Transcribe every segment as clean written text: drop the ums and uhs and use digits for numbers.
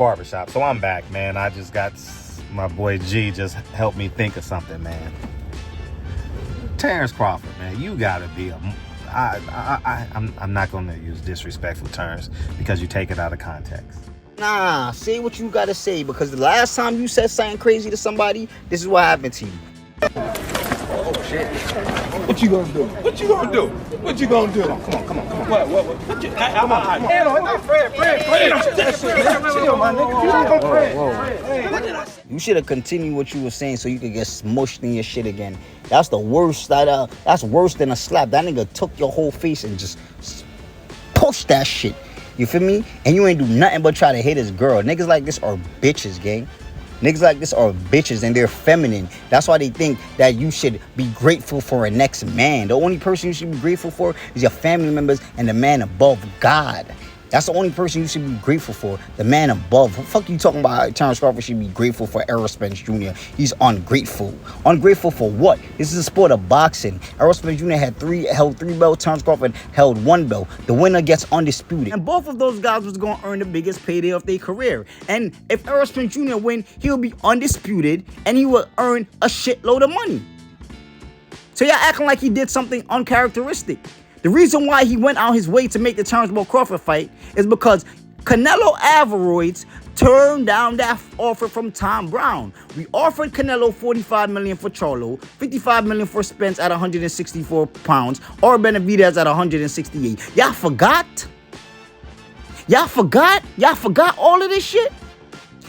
Barbershop. So I'm back, man. I just got my boy G just helped me think of something, man. Terrence Crawford, man, you gotta be I'm not gonna use disrespectful terms because you take it out of context. Nah, say what you gotta say, because the last time you said something crazy to somebody, this is what happened to you. Oh shit. What you gonna do? What you gonna do? What you gonna do? Come on. What? What you, come on. Fred. Chill, my nigga. You should have continued what you were saying so you could get smushed in your shit again. That's the worst. That's worse than a slap. That nigga took your whole face and just pushed that shit. You feel me? And you ain't do nothing but try to hit his girl. Niggas like this are bitches, gang. Niggas like this are bitches and they're feminine. That's why they think that you should be grateful for a next man. The only person you should be grateful for is your family members and the man above God. That's the only person you should be grateful for, the man above. What the fuck you talking about? Terrence Crawford should be grateful for Errol Spence Jr. He's ungrateful. Ungrateful for what? This is a sport of boxing. Errol Spence Jr. held three belts. Terrence Crawford held one belt. The winner gets undisputed. And both of those guys was going to earn the biggest payday of their career. And if Errol Spence Jr. win, he'll be undisputed and he will earn a shitload of money. So y'all acting like he did something uncharacteristic. The reason why he went out his way to make the Terrence Crawford fight is because Canelo Alvarez turned down that offer from Tom Brown. We offered Canelo $45 million for Charlo, $55 million for Spence at 164 pounds, or Benavidez at 168. Y'all forgot? Y'all forgot all of this shit?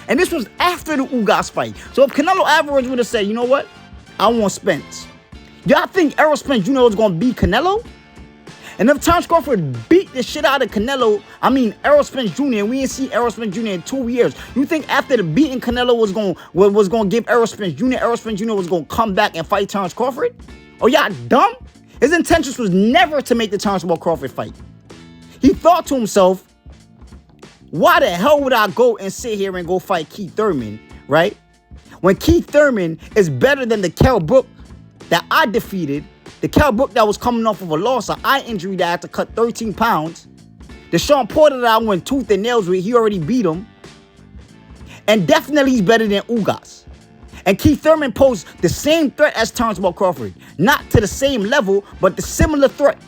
And this was after the Ugas fight. So if Canelo Alvarez would have said, you know what? I want Spence. Y'all think Errol Spence Jr. was going to beat Canelo? And if Terrence Crawford beat the shit out of Errol Spence Jr., and we didn't see Errol Spence Jr. in 2 years, you think after the beating Canelo was going to give Errol Spence Jr. was going to come back and fight Terrence Crawford? Oh, y'all dumb? His intentions was never to make the Terrence Crawford fight. He thought to himself, why the hell would I go and sit here and go fight Keith Thurman, right? When Keith Thurman is better than the Kell Brook that I defeated, the Kell Brook that was coming off of a loss, an eye injury that I had to cut 13 pounds. The Sean Porter that I went tooth and nails with, he already beat him. And definitely he's better than Ugas. And Keith Thurman posed the same threat as Terrence Crawford. Not to the same level, but the similar threat.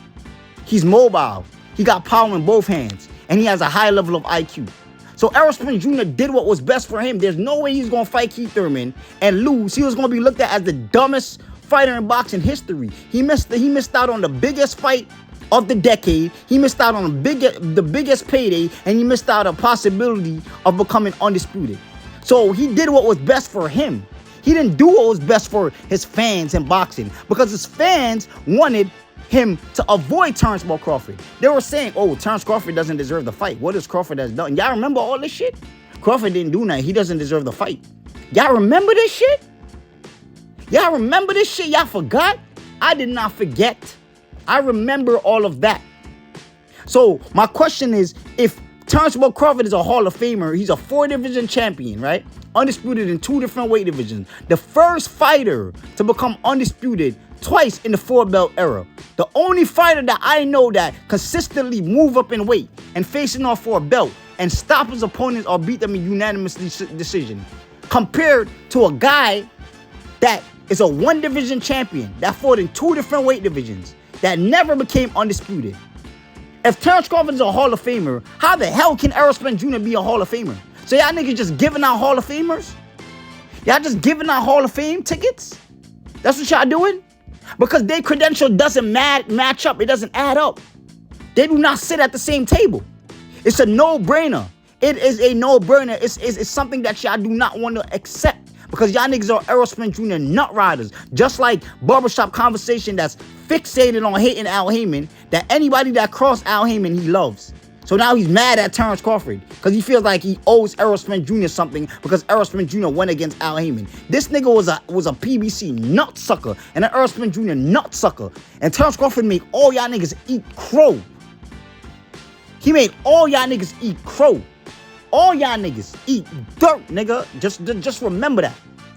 He's mobile. He got power in both hands. And he has a high level of IQ. So Errol Spence Jr. did what was best for him. There's no way he's going to fight Keith Thurman and lose. He was going to be looked at as the dumbest fighter in boxing history. He missed out on the biggest fight of the decade. He missed out on the biggest payday, and he missed out on a possibility of becoming undisputed. So he did what was best for him. He didn't do what was best for his fans in boxing, because his fans wanted him to avoid Terrence Crawford. They were saying, oh, Terrence Crawford doesn't deserve the fight. What has Crawford has done? Y'all remember all this shit? Crawford didn't do nothing. He doesn't deserve the fight. Y'all remember this shit? Y'all remember this shit? Y'all forgot? I did not forget. I remember all of that. So my question is, if Terrence Crawford is a Hall of Famer, he's a 4-division champion, right? Undisputed in 2 different weight divisions. The first fighter to become undisputed twice in the 4-belt era. The only fighter that I know that consistently move up in weight and facing off for a belt and stop his opponents or beat them in unanimous decision. Compared to a guy that is a 1-division champion that fought in 2 different weight divisions that never became undisputed. If Terrence Crawford is a Hall of Famer, how the hell can Errol Spence Jr. be a Hall of Famer? So y'all niggas just giving out Hall of Famers? Y'all just giving out Hall of Fame tickets? That's what y'all doing? Because their credential doesn't match up. It doesn't add up. They do not sit at the same table. It's a no-brainer. It is a no-brainer. It's something that y'all do not want to accept. Because y'all niggas are Errol Spence Jr. nut riders. Just like Barbershop Conversation that's fixated on hating Al Haymon, that anybody that crossed Al Haymon, he loves. So now he's mad at Terrence Crawford because he feels like he owes Errol Spence Jr. something because Errol Spence Jr. went against Al Haymon. This nigga was a PBC nutsucker and an Errol Spence Jr. nutsucker. And Terrence Crawford made all y'all niggas eat crow. He made all y'all niggas eat crow. All y'all niggas eat dirt, nigga. Just remember that.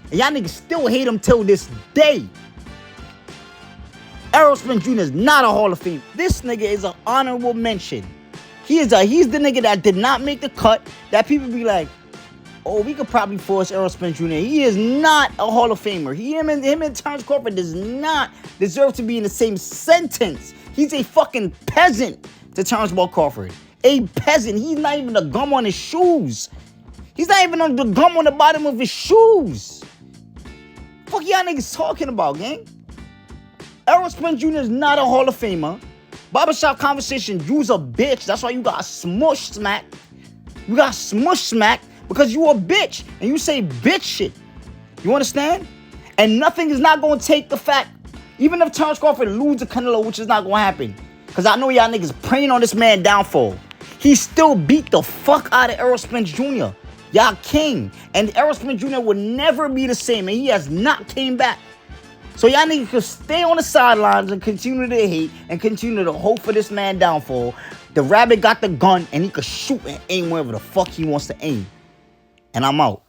And y'all niggas still hate him till this day. Errol Spence Jr. is not a Hall of Fame. This nigga is an honorable mention. He's the nigga that did not make the cut. That people be like, oh, we could probably force Errol Spence Jr. He is not a Hall of Famer. Him and Terrence Crawford does not deserve to be in the same sentence. He's a fucking peasant to Terrence Ball Crawford. A peasant. He's not even the gum on his shoes. He's not even on the gum on the bottom of his shoes. Fuck y'all niggas talking about, gang? Errol Spence Jr. is not a Hall of Famer. Barbershop Conversation, you's a bitch. That's why you got smush smacked. You got smush smacked because you a bitch. And you say bitch shit. You understand? And nothing is not going to take the fact, even if Terrence Crawford loses to Canelo, which is not going to happen. Because I know y'all niggas praying on this man downfall. He still beat the fuck out of Errol Spence Jr. Y'all king. And Errol Spence Jr. will never be the same. And he has not came back. So y'all niggas can stay on the sidelines and continue to hate and continue to hope for this man downfall. The rabbit got the gun and he could shoot and aim wherever the fuck he wants to aim. And I'm out.